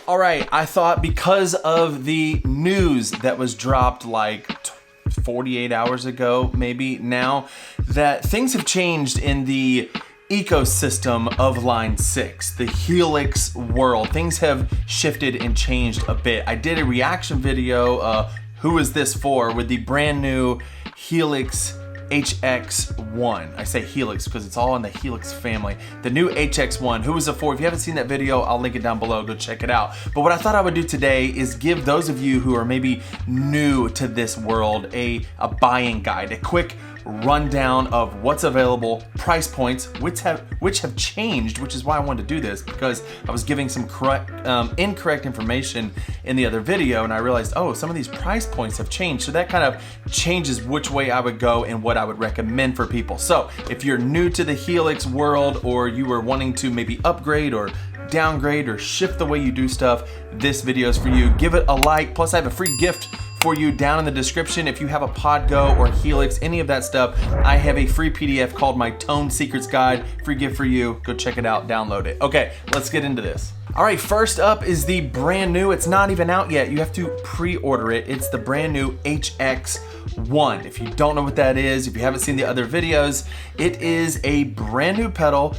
All right, I thought because of the news that was dropped like 48 hours ago, maybe now, that things have changed in the ecosystem of Line 6, the Helix world. Things have shifted and changed a bit. I did a reaction video, who is this for, with the brand new Helix HX1. I say Helix because it's all in the Helix family. The new HX1, who is it for? If you haven't seen that video, I'll link it down below, go check it out. But what I thought I would do today is give those of you who are maybe new to this world a buying guide, a quick rundown of what's available, price points, which have changed, which is why I wanted to do this, because I was giving some incorrect information in the other video, and I realized, oh, some of these price points have changed. So that kind of changes which way I would go and what I would recommend for people. So if you're new to the Helix world, or you were wanting to maybe upgrade or downgrade or shift the way you do stuff, this video is for you. Give it a like. Plus I have a free gift for you down in the description. If you have a PodGo or Helix, any of that stuff, I have a free PDF called my Tone Secrets Guide. Free gift for you. Go check it out, download it. Okay, let's get into this. All right, first up is the brand new, it's not even out yet. You have to pre-order it. It's the brand new HX1. If you don't know what that is, if you haven't seen the other videos, it is a brand new pedal,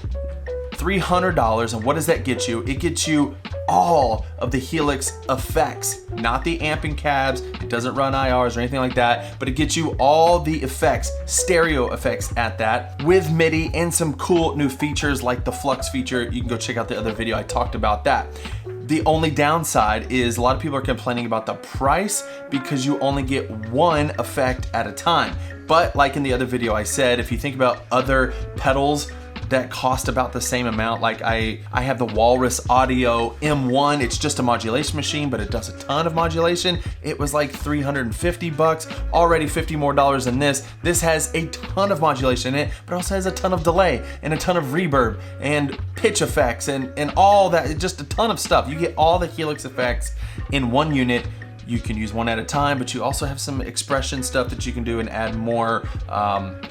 $300. And what does that get you? It gets you all of the Helix effects, not the amping cabs. It doesn't run IRs or anything like that, but it gets you all the effects, stereo effects at that, with MIDI and some cool new features like the flux feature. You can go check out the other video, I talked about that. The only downside is a lot of people are complaining about the price because you only get one effect at a time. But like in the other video I said, if you think about other pedals that cost about the same amount, like I have the Walrus Audio M1. It's just a modulation machine, but it does a ton of modulation. It was like 350 bucks, already $50 more than this. This has a ton of modulation in it, but also has a ton of delay and a ton of reverb and pitch effects and all that, just a ton of stuff. You get all the Helix effects in one unit. You can use one at a time, but you also have some expression stuff that you can do and add more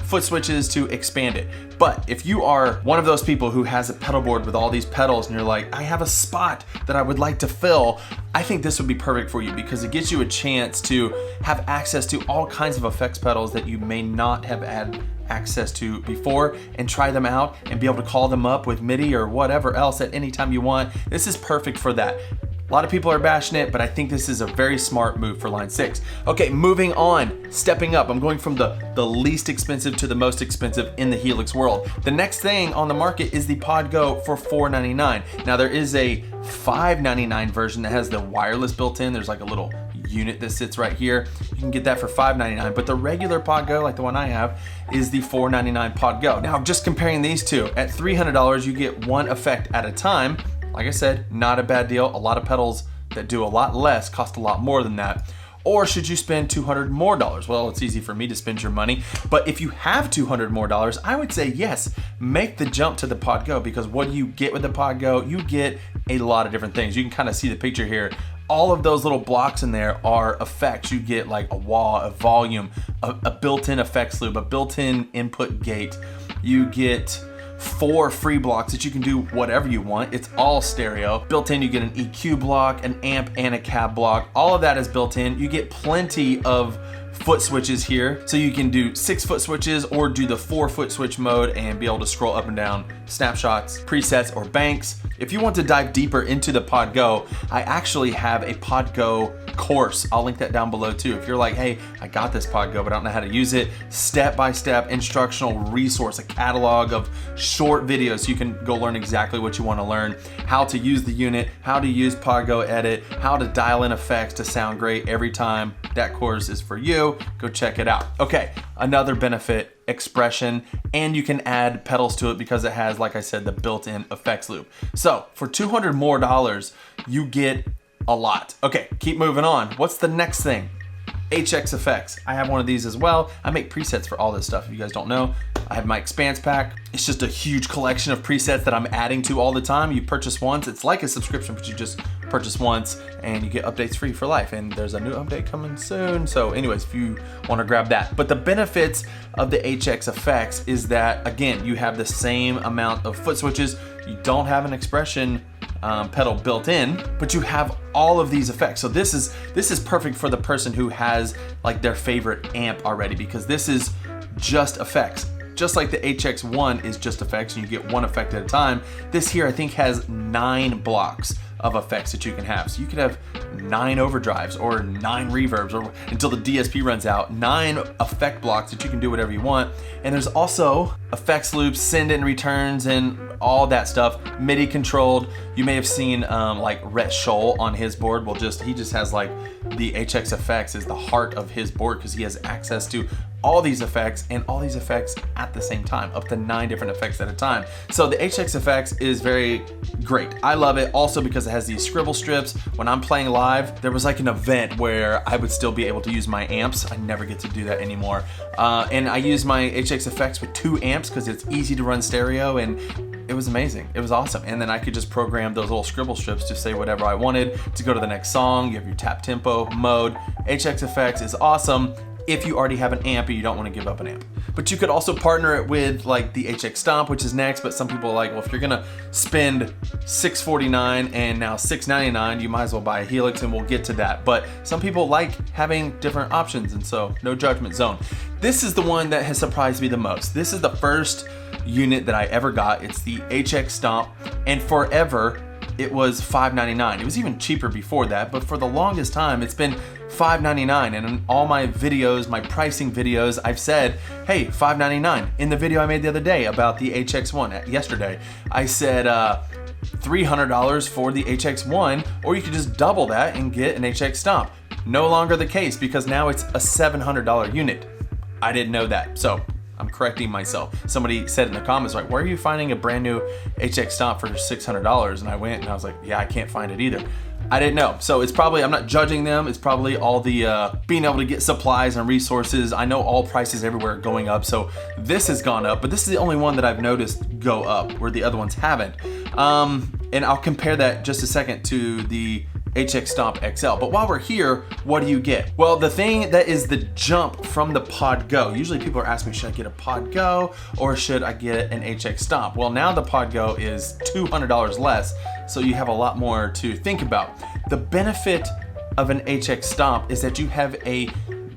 foot switches to expand it. But if you are one of those people who has a pedal board with all these pedals and you're like, I have a spot that I would like to fill, I think this would be perfect for you because it gives you a chance to have access to all kinds of effects pedals that you may not have had access to before, and try them out and be able to call them up with MIDI or whatever else at any time you want. This is perfect for that. A lot of people are bashing it, but I think this is a very smart move for Line 6. Okay, moving on, stepping up. I'm going from the least expensive to the most expensive in the Helix world. The next thing on the market is the PodGo for $499. Now there is a $599 version that has the wireless built in. There's like a little unit that sits right here. You can get that for $599, but the regular PodGo, like the one I have, is the $499 PodGo. Now, just comparing these two, at $300, you get one effect at a time. Like I said, not a bad deal. A lot of pedals that do a lot less cost a lot more than that. Or should you spend $200 more? Well, it's easy for me to spend your money, but if you have $200 more, I would say yes, make the jump to the PodGo, because what do you get with the PodGo? You get a lot of different things. You can kind of see the picture here. All of those little blocks in there are effects. You get like a wah, a volume, a built-in effects loop, a built-in input gate. You get 4 free blocks that you can do whatever you want. It's all stereo. Built in, you get an EQ block, an amp, and a cab block. All of that is built in. You get plenty of foot switches here, so you can do 6 foot switches or do the 4 foot switch mode and be able to scroll up and down snapshots, presets, or banks. If you want to dive deeper into the PodGo, I actually have a PodGo course. I'll link that down below too. If you're like, hey, I got this PodGo, but I don't know how to use it, step-by-step instructional resource, a catalog of short videos so you can go learn exactly what you want to learn, how to use the unit, how to use PodGo Edit, how to dial in effects to sound great every time. That course is for you. Go check it out. Okay, another benefit, expression, and you can add pedals to it because it has, like I said, the built-in effects loop. So for $200 more, you get a lot. Okay, keep moving on. What's the next thing? HX effects. I have one of these as well. I make presets for all this stuff. If you guys don't know, I have my Expanse pack. It's just a huge collection of presets that I'm adding to all the time. You purchase once. It's like a subscription, but you just purchase once and you get updates free for life. And there's a new update coming soon. So anyways, if you want to grab that. But the benefits of the HX effects is that, again, you have the same amount of foot switches. You don't have an expression pedal built in, but you have all of these effects. So this is perfect for the person who has like their favorite amp already, because this is just effects. Just like the HX1 is just effects and you get one effect at a time, this here I think has 9 blocks of effects that you can have. So you could have 9 overdrives or 9 reverbs, or until the DSP runs out, 9 effect blocks that you can do whatever you want. And there's also effects loops, send and returns, and all that stuff, MIDI controlled. You may have seen like Rhett Scholl on his board. He just has like the HX effects is the heart of his board, because he has access to all these effects and all these effects at the same time, up to 9 different effects at a time. So the HX effects is very great. I love it also because it has these scribble strips. When I'm playing live, there was like an event where I would still be able to use my amps. I never get to do that anymore. And I use my HX effects with 2 amps because it's easy to run stereo, and it was amazing. It was awesome. And then I could just program those little scribble strips to say whatever I wanted to go to the next song. You have your tap tempo mode. HX effects is awesome if you already have an amp and you don't want to give up an amp. But you could also partner it with like the HX Stomp, which is next, but some people are like, well, if you're gonna spend $649 and now $699, you might as well buy a Helix, and we'll get to that. But some people like having different options, and so no judgment zone. This is the one that has surprised me the most. This is the first unit that I ever got. It's the HX Stomp, and forever it was $599. It was even cheaper before that, but for the longest time it's been $599. And in all my videos, my pricing videos, I've said, hey, $599. In the video I made the other day about the HX1 yesterday, I said $300 for the HX1, or you could just double that and get an HX Stomp. No longer the case, because now it's a $700 unit. I didn't know that, so I'm correcting myself. Somebody said in the comments, like, where are you finding a brand new HX Stomp for $600? And I went and I was like, yeah, I can't find it either. I didn't know. So it's probably, I'm not judging them. It's probably all the being able to get supplies and resources. I know all prices everywhere are going up. So this has gone up, but this is the only one that I've noticed go up where the other ones haven't. And I'll compare that just a second to the HX Stomp XL. But while we're here, what do you get? Well, the thing that is the jump from the Pod Go. Usually people are asking me, should I get a Pod Go or should I get an HX Stomp? Well, now the Pod Go is $200 less, so you have a lot more to think about. The benefit of an HX Stomp is that you have a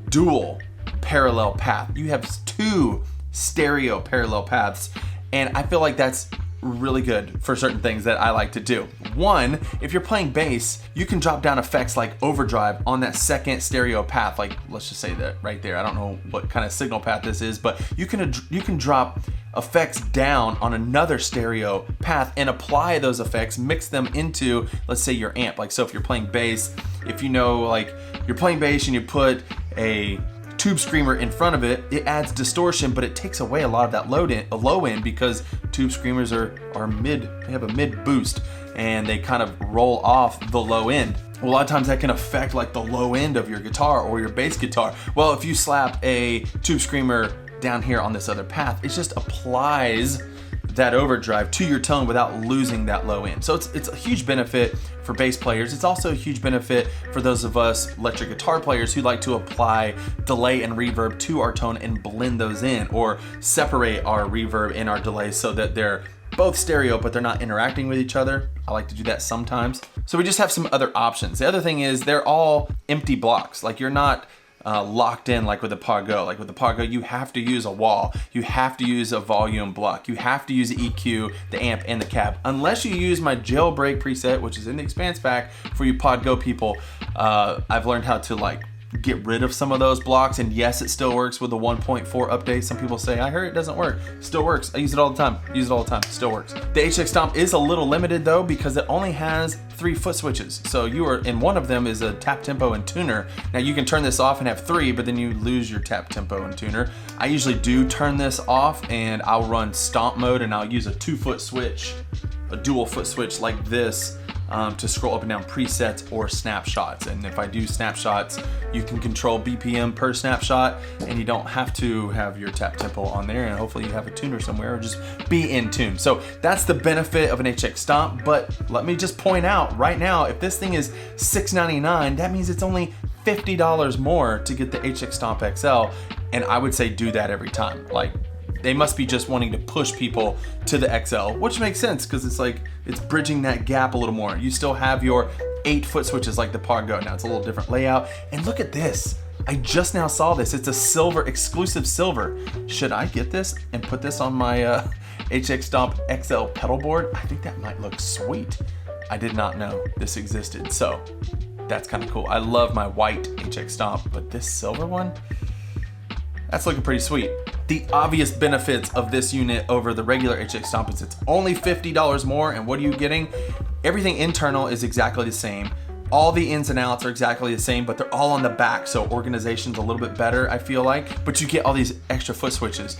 dual parallel path. You have 2 stereo parallel paths, and I feel like that's really good for certain things that I like to do. One, if you're playing bass, you can drop down effects like overdrive on that second stereo path. Like, let's just say that right there. I don't know what kind of signal path this is, but you can drop effects down on another stereo path and apply those effects, mix them into, let's say, your amp. Like, so if you're playing bass, if you know, like, you're playing bass and you put a tube screamer in front of it, it adds distortion, but it takes away a lot of that low end because tube screamers are mid, they have a mid boost and they kind of roll off the low end. Well, a lot of times that can affect like the low end of your guitar or your bass guitar. Well, if you slap a tube screamer down here on this other path, it just applies that overdrive to your tone without losing that low end. So it's a huge benefit for bass players. It's also a huge benefit for those of us electric guitar players who like to apply delay and reverb to our tone and blend those in, or separate our reverb and our delay so that they're both stereo but they're not interacting with each other. I like to do that sometimes. So we just have some other options. The other thing is they're all empty blocks. Like, you're not locked in like with the Pod Go. Like with the Pod Go, you have to use a wall, you have to use a volume block, you have to use the EQ, the amp, and the cab. Unless you use my jailbreak preset, which is in the expanse pack for you Pod Go people, I've learned how to like get rid of some of those blocks, and yes, it still works with the 1.4 update. Some people say, I heard it doesn't work. Still works. I use it all the time. Use it all the time. Still works. The HX Stomp is a little limited though, because it only has 3 foot switches. So you are in one of them is a tap tempo and tuner. Now you can turn this off and have 3, but then you lose your tap tempo and tuner. I usually do turn this off and I'll run stomp mode, and I'll use a 2 foot switch, a dual foot switch like this, to scroll up and down presets or snapshots. And if I do snapshots, you can control BPM per snapshot, and you don't have to have your tap tempo on there, and hopefully you have a tuner somewhere or just be in tune. So that's the benefit of an HX Stomp. But let me just point out right now, if this thing is $699, that means it's only $50 more to get the HX Stomp XL, and I would say do that every time. Like, they must be just wanting to push people to the XL, which makes sense because it's like, it's bridging that gap a little more. You still have your 8-foot switches like the Pod Go. Now it's a little different layout. And look at this. I just now saw this. It's a silver, exclusive silver. Should I get this and put this on my HX Stomp XL pedal board? I think that might look sweet. I did not know this existed, so that's kind of cool. I love my white HX Stomp, but this silver one, that's looking pretty sweet. The obvious benefits of this unit over the regular HX Stomp is it's only $50 more, and what are you getting? Everything internal is exactly the same. All the ins and outs are exactly the same, but they're all on the back, so organization's a little bit better, I feel like. But you get all these extra foot switches.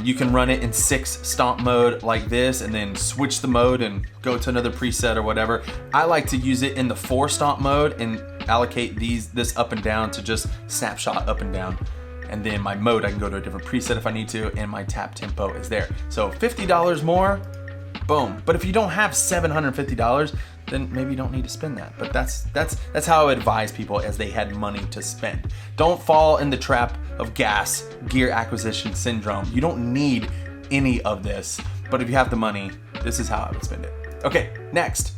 You can run it in 6 stomp mode like this, and then switch the mode and go to another preset or whatever. I like to use it in the 4 stomp mode and allocate this up and down to just snapshot up and down. And then my mode, I can go to a different preset if I need to, and my tap tempo is there. So $50 more, boom. But if you don't have $750, then maybe you don't need to spend that. But that's how I would advise people as they had money to spend. Don't fall in the trap of gas gear acquisition syndrome. You don't need any of this, but if you have the money, this is how I would spend it. Okay, next.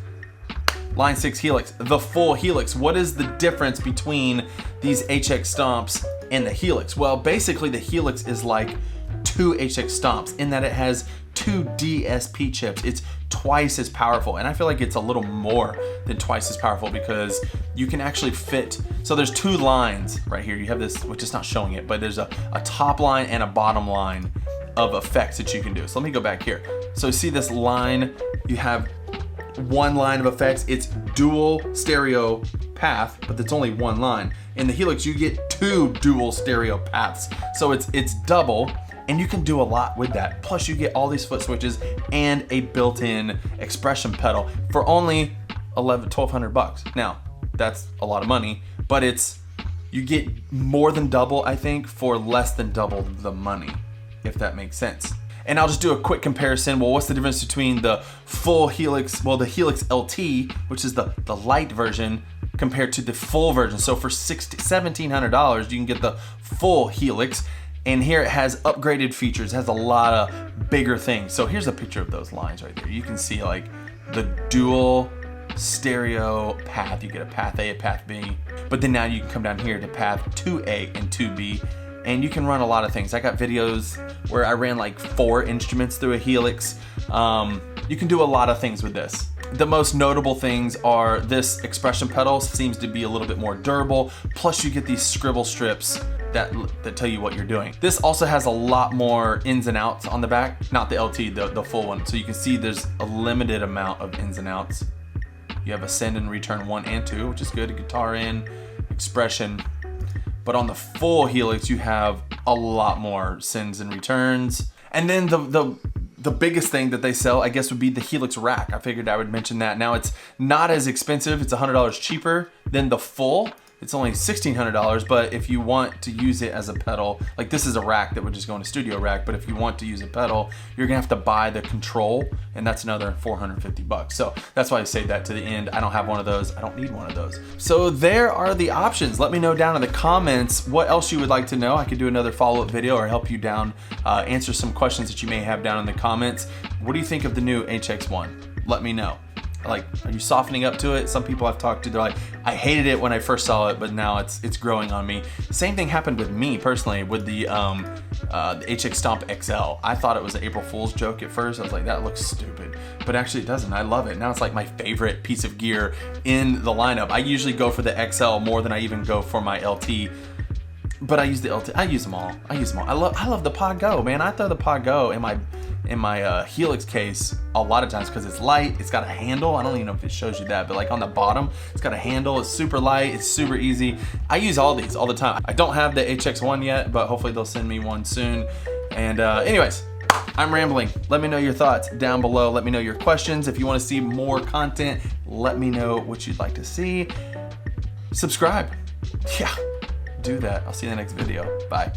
Line 6 Helix, the full Helix. What is the difference between these HX Stomps and the Helix? Well, basically the Helix is like 2 HX Stomps in that it has 2 DSP chips. It's twice as powerful, and I feel like it's a little more than twice as powerful because you can actually fit, so there's 2 lines right here. You have this, which is not showing it, but there's a top line and a bottom line of effects that you can do. So let me go back here. So see this line, you have 1 line of effects. It's dual stereo path, but it's only 1 line. In the Helix, you get 2 dual stereo paths. So it's double, and you can do a lot with that. Plus you get all these foot switches and a built-in expression pedal for only $1,200. Now, that's a lot of money, but you get more than double, I think, for less than double the money, if that makes sense. And I'll just do a quick comparison. Well, what's the difference between the full Helix, well, the Helix LT, which is the light version, compared to the full version. So for $1,700, you can get the full Helix. And here it has upgraded features. It has a lot of bigger things. So here's a picture of those lines right there. You can see like the dual stereo path. You get a path A, a path B. But then now you can come down here to path 2A and 2B. And you can run a lot of things. I got videos where I ran like 4 instruments through a Helix. You can do a lot of things with this. The most notable things are this expression pedal seems to be a little bit more durable. Plus you get these scribble strips that tell you what you're doing. This also has a lot more ins and outs on the back, not the LT, the full one. So you can see there's a limited amount of ins and outs. You have a send and return 1 and 2, which is good. Guitar in, expression. But on the full Helix, you have a lot more sends and returns. And then the biggest thing that they sell, I guess, would be the Helix rack. I figured I would mention that. Now it's not as expensive. It's $100 cheaper than the full. It's only $1,600, but if you want to use it as a pedal, like this is a rack that would just go in a studio rack, but if you want to use a pedal, you're gonna have to buy the control, and that's another $450. So that's why I say that to the end. I don't have one of those. I don't need one of those. So there are the options. Let me know down in the comments what else you would like to know. I could do another follow-up video or help you down, answer some questions that you may have down in the comments. What do you think of the new HX1? Let me know. Like, are you softening up to it? Some people I've talked to, they're like, I hated it when I first saw it, but now it's growing on me. Same thing happened with me personally with the HX Stomp XL. I thought it was an April Fool's joke at first. I was like, that looks stupid, but actually it doesn't. I love it. Now it's like my favorite piece of gear in the lineup. I usually go for the XL more than I even go for my LT. But I use the LT. I use them all. I love the Pod Go, man. I throw the Pod Go in my Helix case a lot of times because it's light. It's got a handle. I don't even know if it shows you that, but like on the bottom, it's got a handle. It's super light. It's super easy. I use all these all the time. I don't have the HX1 yet, but hopefully they'll send me one soon. And anyways, I'm rambling. Let me know your thoughts down below. Let me know your questions. If you want to see more content, let me know what you'd like to see. Subscribe. Yeah. Do that. I'll see you in the next video. Bye.